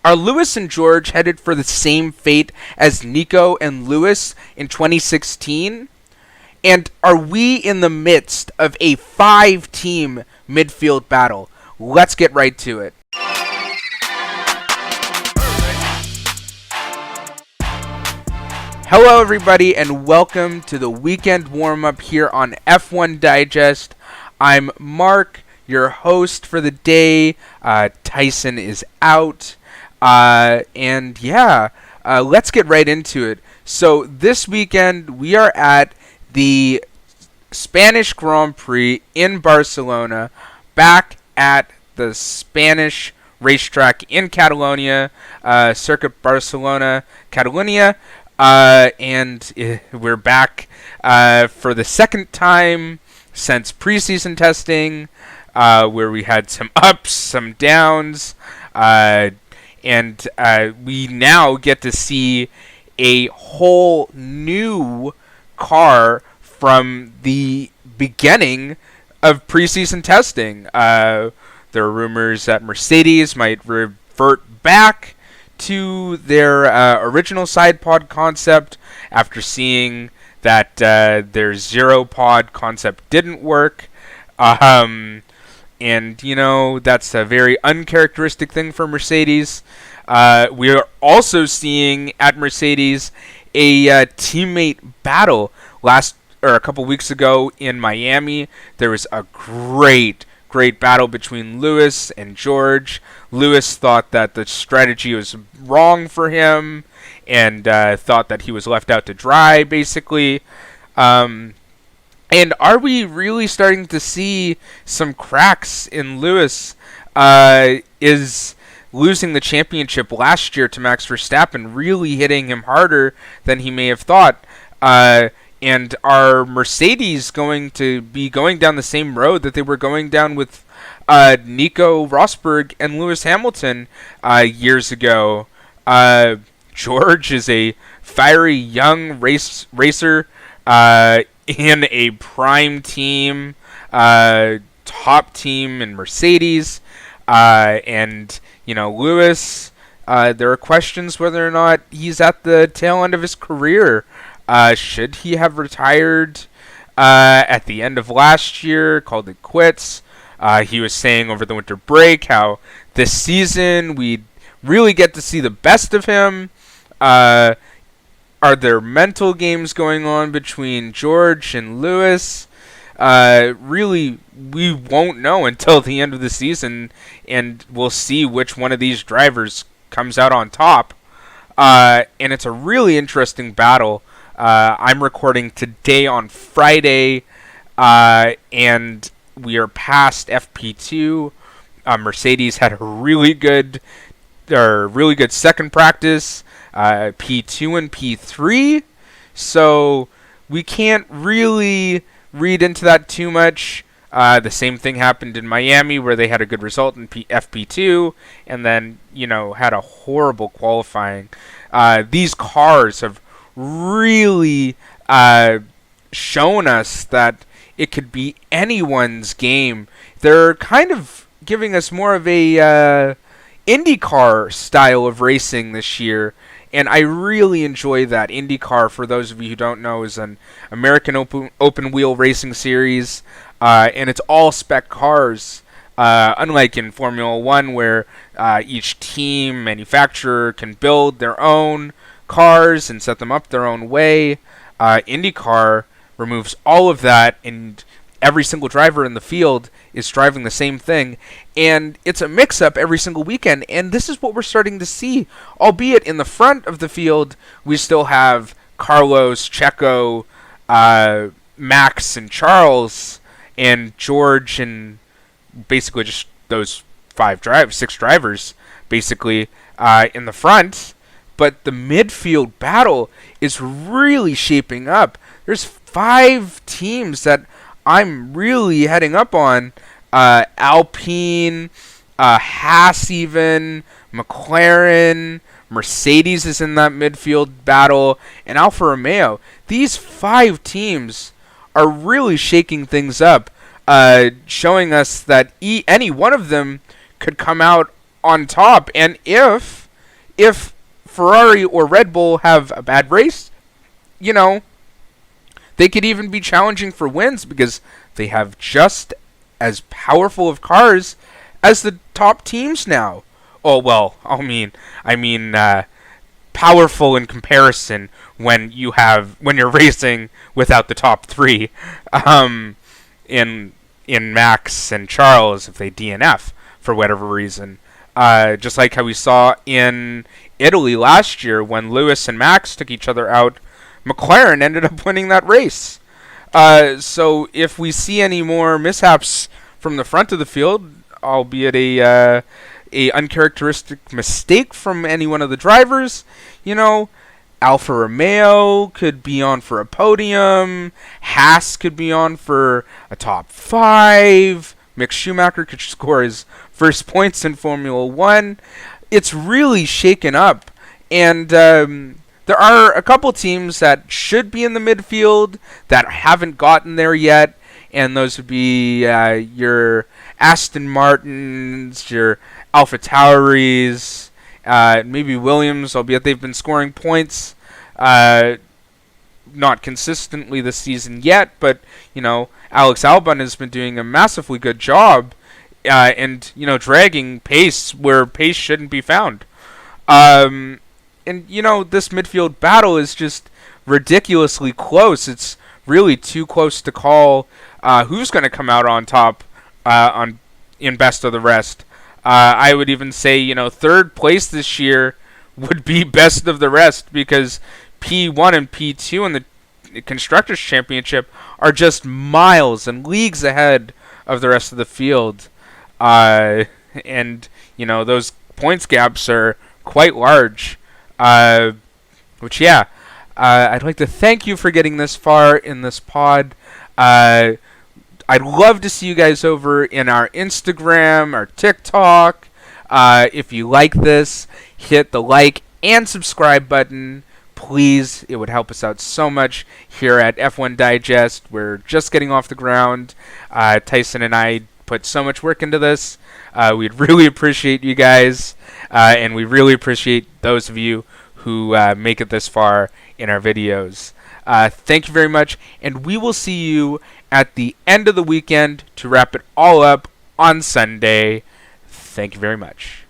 Are Lewis and George headed for the same fate as Nico and Lewis in 2016? And are we in the midst of a 5-team midfield battle? Let's get right to it. Hello everybody and welcome to the weekend warm-up here on F1 Digest. I'm Mark, your host for the day. Tyson is out. Let's get right into it. So this weekend we are at the Spanish Grand Prix in Barcelona, back at the Spanish racetrack in Catalonia, Circuit Barcelona, Catalonia. We're back for the second time since preseason testing, where we had some ups, some downs, and we now get to see a whole new car from the beginning of preseason testing. There are rumors that Mercedes might revert back to their original side pod concept after seeing that their zero pod concept didn't work. And that's a very uncharacteristic thing for Mercedes. We are also seeing at Mercedes a teammate battle. A couple weeks ago in Miami, there was a great battle between Lewis and George. Lewis thought that the strategy was wrong for him and thought that he was left out to dry, basically. And are we really starting to see some cracks in Lewis? Is losing the championship last year to Max Verstappen really hitting him harder than he may have thought? And are Mercedes going to be going down the same road that they were going down with Nico Rosberg and Lewis Hamilton years ago? George is a fiery young racer in a prime team, top team in Mercedes. Lewis, there are questions whether or not he's at the tail end of his career. Should he have retired at the end of last year, called it quits? He was saying over the winter break how this season we'd really get to see the best of him. Are there mental games going on between George and Lewis? Really, we won't know until the end of the season, and we'll see which one of these drivers comes out on top. And it's a really interesting battle. I'm recording today on Friday, and we are past FP2. Mercedes had a really good second practice, P2 and P3. So we can't really read into that too much. The same thing happened in Miami, where they had a good result in FP2, and then had a horrible qualifying. These cars have really shown us that it could be anyone's game. They're kind of giving us more of a IndyCar style of racing this year, and I really enjoy that. IndyCar, for those of you who don't know, is an American open wheel racing series, and it's all spec cars. Unlike in Formula 1, where each team manufacturer can build their own cars and set them up their own way, IndyCar removes all of that, and every single driver in the field is driving the same thing, and it's a mix-up every single weekend, and this is what we're starting to see. Albeit in the front of the field, we still have Carlos, Checo, Max, and Charles, and George, and basically just those six drivers, basically, in the front. But the midfield battle is really shaping up. There's 5 teams that I'm really heading up on. Alpine, Haas even, McLaren, Mercedes is in that midfield battle, and Alfa Romeo. These 5 teams are really shaking things up, showing us that any one of them could come out on top. And if if Ferrari or Red Bull have a bad race, you know, they could even be challenging for wins because they have just as powerful of cars as the top teams now. Oh well, powerful in comparison when you're racing without the top three, in Max and Charles if they DNF for whatever reason. Just like how we saw in Italy last year when Lewis and Max took each other out, McLaren ended up winning that race. So if we see any more mishaps from the front of the field, albeit a uncharacteristic mistake from any one of the drivers, Alfa Romeo could be on for a podium, Haas could be on for a top 5, Mick Schumacher could score his first points in Formula 1. It's really shaken up, and there are a couple teams that should be in the midfield that haven't gotten there yet, and those would be your Aston Martins, your Alpha Tauris, maybe Williams, albeit they've been scoring points not consistently this season yet, but Alex Albon has been doing a massively good job, and dragging pace where pace shouldn't be found. And this midfield battle is just ridiculously close. It's really too close to call who's going to come out on top in best of the rest. I would even say third place this year would be best of the rest, because P1 and P2 in the Constructors' Championship are just miles and leagues ahead of the rest of the field. And those points gaps are quite large. I'd like to thank you for getting this far in this pod. I'd love to see you guys over in our Instagram, our TikTok. If you like this, hit the like and subscribe button. Please, it would help us out so much here at F1 Digest. We're just getting off the ground. Tyson and I put so much work into this. We'd really appreciate you guys, and we really appreciate those of you who make it this far in our videos. Thank you very much, and we will see you at the end of the weekend to wrap it all up on Sunday. Thank you very much.